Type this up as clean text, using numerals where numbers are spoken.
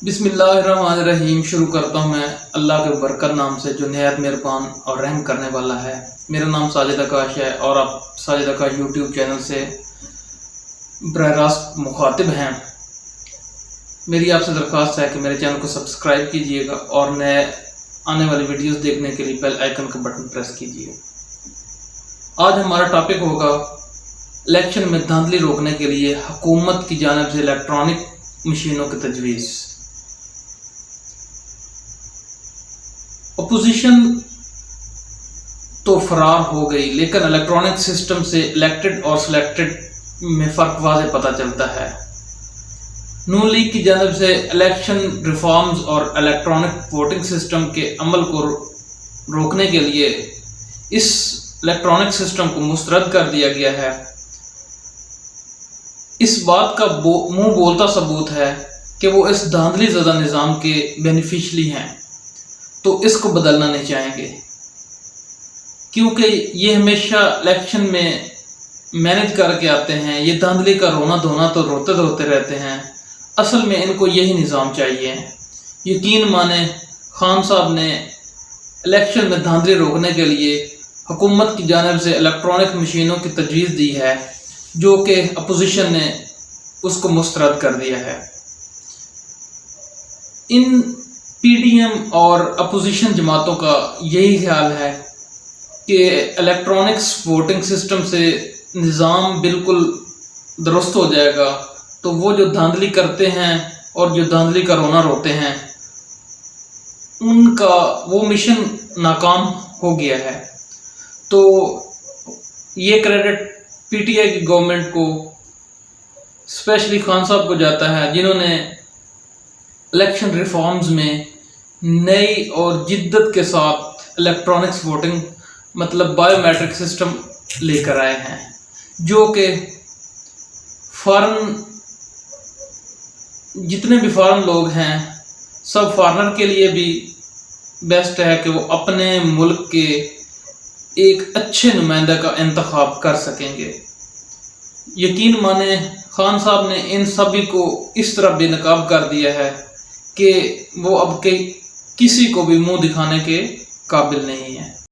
بسم اللہ الرحمن الرحیم۔ شروع کرتا ہوں میں اللہ کے برکت نام سے جو نہایت مہربان اور رحم کرنے والا ہے۔ میرا نام ساجد آکاش ہے اور آپ ساجد آکاش یوٹیوب چینل سے براہ راست مخاطب ہیں۔ میری آپ سے درخواست ہے کہ میرے چینل کو سبسکرائب کیجئے گا اور نئے آنے والی ویڈیوز دیکھنے کے لیے بیل آئیکن کا بٹن پریس کیجئے۔ آج ہمارا ٹاپک ہوگا الیکشن میں دھاندلی روکنے کے لیے حکومت کی جانب سے الیکٹرانک مشینوں کی تجویز۔ اپوزیشن تو فرار ہو گئی، لیکن الیکٹرانک سسٹم سے الیکٹڈ اور سلیکٹڈ میں فرق واضح پتہ چلتا ہے۔ نون لیگ کی جانب سے الیکشن ریفارمز اور الیکٹرانک ووٹنگ سسٹم کے عمل کو روکنے کے لیے اس الیکٹرانک سسٹم کو مسترد کر دیا گیا ہے۔ اس بات کا منہ بولتا ثبوت ہے کہ وہ اس دھاندلی زدہ نظام کے بینیفیشلی ہیں، تو اس کو بدلنا نہیں چاہیں گے، کیونکہ یہ ہمیشہ الیکشن میں مینج کر کے آتے ہیں۔ یہ دھاندلی کا رونا دھونا تو روتے دھوتے رہتے ہیں، اصل میں ان کو یہی نظام چاہیے۔ یقین مانیں، خان صاحب نے الیکشن میں دھاندلی روکنے کے لیے حکومت کی جانب سے الیکٹرانک مشینوں کی تجویز دی ہے، جو کہ اپوزیشن نے اس کو مسترد کر دیا ہے۔ ان پی ڈی ایم اور اپوزیشن جماعتوں کا یہی خیال ہے کہ الیکٹرانکس ووٹنگ سسٹم سے نظام بالکل درست ہو جائے گا، تو وہ جو دھاندلی کرتے ہیں اور جو دھاندلی کا رونا روتے ہیں، ان کا وہ مشن ناکام ہو گیا ہے۔ تو یہ کریڈٹ پی ٹی آئی کی گورنمنٹ کو، اسپیشلی خان صاحب کو جاتا ہے، جنہوں نے الیکشن ریفارمز میں نئی اور جدت کے ساتھ الیکٹرانکس ووٹنگ مطلب بائیو میٹرک سسٹم لے کر آئے ہیں، جو کہ فارن جتنے بھی فارن لوگ ہیں، سب فارنر کے لیے بھی بیسٹ ہے کہ وہ اپنے ملک کے ایک اچھے نمائندہ کا انتخاب کر سکیں گے۔ یقین مانیں، خان صاحب نے ان سبھی کو اس طرح بے نقاب کر دیا ہے کہ وہ اب کسی کو بھی منہ دکھانے کے قابل نہیں ہے۔